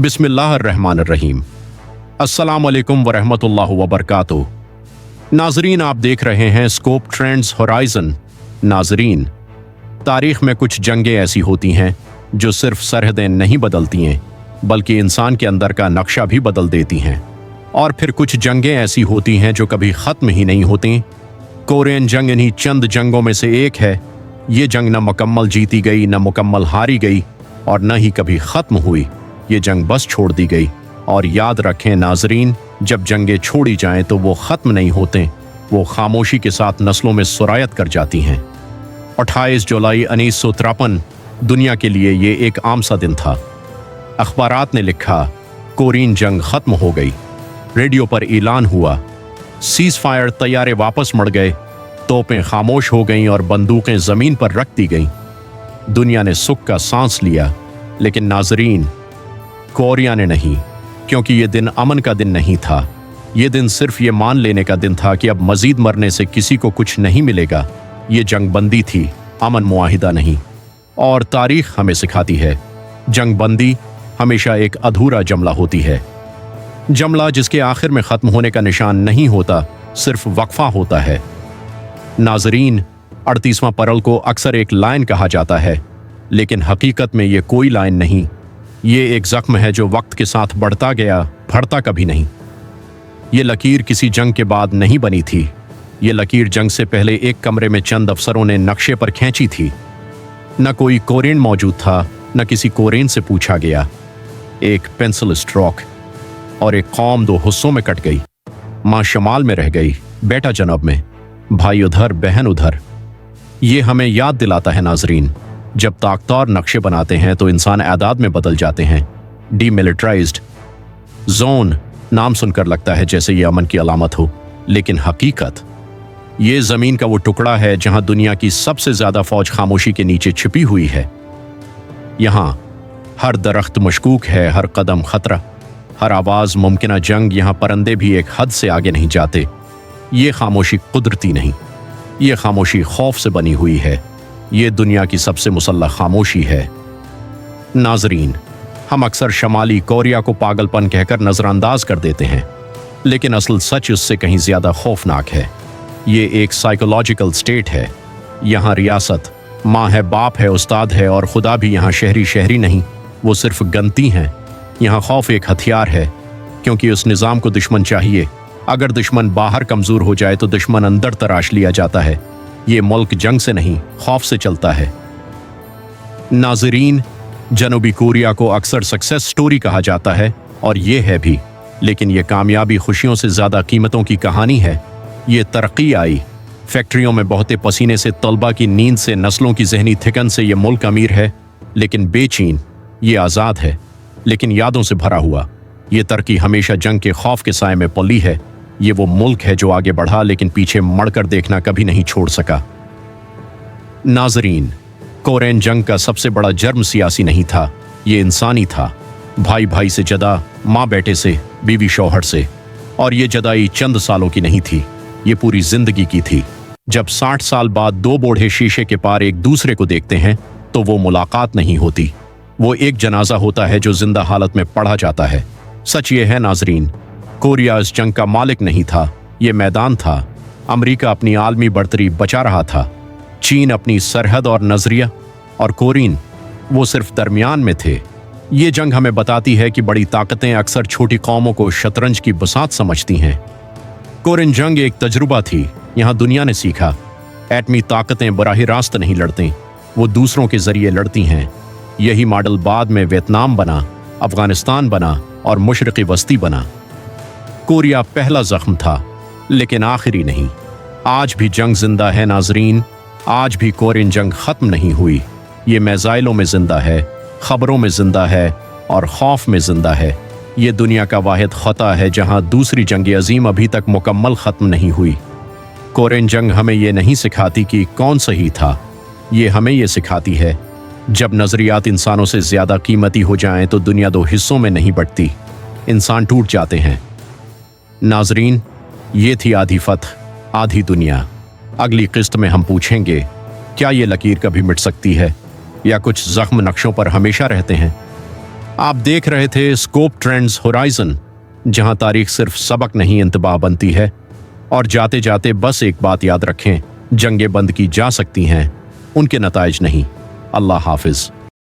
बिस्मिल्लाहिर्रहमानिर्रहीम। अस्सलाम वालेकुम वरहमतुल्लाहि वबरकातुहू। नाजरीन, आप देख रहे हैं स्कोप ट्रेंड्स होराइजन। नाजरीन, तारीख में कुछ जंगें ऐसी होती हैं जो सिर्फ सरहदें नहीं बदलती हैं बल्कि इंसान के अंदर का नक्शा भी बदल देती हैं। और फिर कुछ जंगें ऐसी होती हैं जो कभी ख़त्म ही नहीं होती। कोरियन जंग इन्हीं चंद जंगों में से एक है। ये जंग न मुकम्मल जीती गई, न मुकम्मल हारी गई और न ही कभी ख़त्म हुई। ये जंग बस छोड़ दी गई। और याद रखें नाजरीन, जब जंगें छोड़ी जाएं तो वो ख़त्म नहीं होते, वो खामोशी के साथ नस्लों में सुरायत कर जाती हैं। 28 जुलाई 1953 दुनिया के लिए ये एक आम सा दिन था। अखबारात ने लिखा, कोरियन जंग ख़त्म हो गई। रेडियो पर ऐलान हुआ, सीज़ फायर, तैयारे वापस मुड़ गए, तोपें खामोश हो गईं और बंदूकें ज़मीन पर रख दी गईं। दुनिया ने सुख का सांस लिया। लेकिन नाजरीन, कोरिया ने नहीं, क्योंकि ये दिन अमन का दिन नहीं था। ये दिन सिर्फ ये मान लेने का दिन था कि अब मजीद मरने से किसी को कुछ नहीं मिलेगा। ये जंग बंदी थी, अमन मुआहिदा नहीं। और तारीख हमें सिखाती है, जंग बंदी हमेशा एक अधूरा जमला होती है। जमला जिसके आखिर में ख़त्म होने का निशान नहीं होता, सिर्फ वक्फा होता है। नाजरीन, 38वां परल को अक्सर एक लाइन कहा जाता है, लेकिन हकीकत में ये कोई लाइन नहीं। ये एक ज़ख्म है जो वक्त के साथ बढ़ता गया, भरता कभी नहीं। ये लकीर किसी जंग के बाद नहीं बनी थी। ये लकीर जंग से पहले एक कमरे में चंद अफसरों ने नक्शे पर खींची थी। न कोई कोरियन मौजूद था, न किसी कोरियन से पूछा गया। एक पेंसिल स्ट्रोक और एक कौम दो हिस्सों में कट गई। माँ शमाल में रह गई, बेटा जनब में, भाई उधर, बहन उधर। ये हमें याद दिलाता है नाजरीन, जब ताकतवर नक्शे बनाते हैं तो इंसान आदाद में बदल जाते हैं। डीमिलिटराइज्ड जोन नाम सुनकर लगता है जैसे ये अमन की अलामत हो, लेकिन हकीकत ये ज़मीन का वो टुकड़ा है जहां दुनिया की सबसे ज़्यादा फौज खामोशी के नीचे छिपी हुई है। यहाँ हर दरख्त मशकूक है, हर कदम खतरा, हर आवाज़ मुमकिना जंग। यहाँ परंदे भी एक हद से आगे नहीं जाते। ये खामोशी कुदरती नहीं, ये खामोशी खौफ से बनी हुई है। ये दुनिया की सबसे मुसल्लह खामोशी है। नाजरीन, हम अक्सर शमाली कोरिया को पागलपन कहकर नज़रअंदाज कर देते हैं, लेकिन असल सच उससे कहीं ज़्यादा खौफनाक है। ये एक साइकोलॉजिकल स्टेट है। यहाँ रियासत माँ है, बाप है, उस्ताद है, और खुदा भी यहाँ शहरी शहरी नहीं, वो सिर्फ गनती हैं। यहाँ खौफ एक हथियार है, क्योंकि उस निज़ाम को दुश्मन चाहिए। अगर दुश्मन बाहर कमज़ोर हो जाए तो दुश्मन अंदर तराश लिया जाता है। ये मुल्क जंग से नहीं, खौफ से चलता है। नाजरीन, जनूबी कोरिया को अक्सर सक्सेस स्टोरी कहा जाता है, और ये है भी, लेकिन ये कामयाबी खुशियों से ज़्यादा कीमतों की कहानी है। ये तरक्की आई, फैक्ट्रियों में बहते पसीने से, तलबा की नींद से, नस्लों की जहनी थिकन से। ये मुल्क अमीर है लेकिन बेचैन, ये आज़ाद है लेकिन यादों से भरा हुआ। ये तरक्की हमेशा जंग के खौफ के साए में पली है। ये वो मुल्क है जो आगे बढ़ा लेकिन पीछे मुड़कर देखना कभी नहीं छोड़ सका। नाजरीन, कोरियन जंग का सबसे बड़ा जर्म सियासी नहीं था, ये इंसानी था। भाई भाई से जदा, माँ बेटे से, बीवी शौहर से। और ये जदाई चंद सालों की नहीं थी, ये पूरी जिंदगी की थी। जब 60 साल बाद दो बूढ़े शीशे के पार एक दूसरे को देखते हैं तो वो मुलाकात नहीं होती, वो एक जनाजा होता है जो जिंदा हालत में पढ़ा जाता है। सच ये है नाजरीन, कोरिया इस जंग का मालिक नहीं था, ये मैदान था। अमेरिका अपनी आलमी बढ़तरी बचा रहा था, चीन अपनी सरहद और नजरिया, और कोरियन वो सिर्फ दरमियान में थे। ये जंग हमें बताती है कि बड़ी ताकतें अक्सर छोटी कौमों को शतरंज की बसात समझती हैं। कोरियन जंग एक तजुर्बा थी। यहाँ दुनिया ने सीखा, एटमी ताकतें बराह रास्त नहीं लड़ती, वो दूसरों के जरिए लड़ती हैं। यही मॉडल बाद में वियतनाम बना, अफगानिस्तान बना और मशरक़ी वस्ती बना। कोरिया पहला जख्म था लेकिन आखिरी नहीं। आज भी जंग जिंदा है नाजरीन, आज भी कोरियन जंग ख़त्म नहीं हुई। ये मिसाइलों में जिंदा है, ख़बरों में जिंदा है और खौफ में जिंदा है। ये दुनिया का वाहिद ख़ता है जहां दूसरी जंग अजीम अभी तक मुकम्मल ख़त्म नहीं हुई। कोरियन जंग हमें ये नहीं सिखाती कि कौन सही था, ये हमें ये सिखाती है जब नज़रियात इंसानों से ज़्यादा कीमती हो जाएं तो दुनिया दो हिस्सों में नहीं बंटती, इंसान टूट जाते हैं। नाजरीन, ये थी आधी फतह आधी दुनिया। अगली किस्त में हम पूछेंगे, क्या ये लकीर कभी मिट सकती है या कुछ ज़ख्म नक्शों पर हमेशा रहते हैं? आप देख रहे थे स्कोप ट्रेंड्स होराइजन, जहां तारीख सिर्फ सबक नहीं इंतबा बनती है। और जाते जाते बस एक बात याद रखें, जंगें बंद की जा सकती हैं, उनके नताइज नहीं। अल्लाह हाफिज।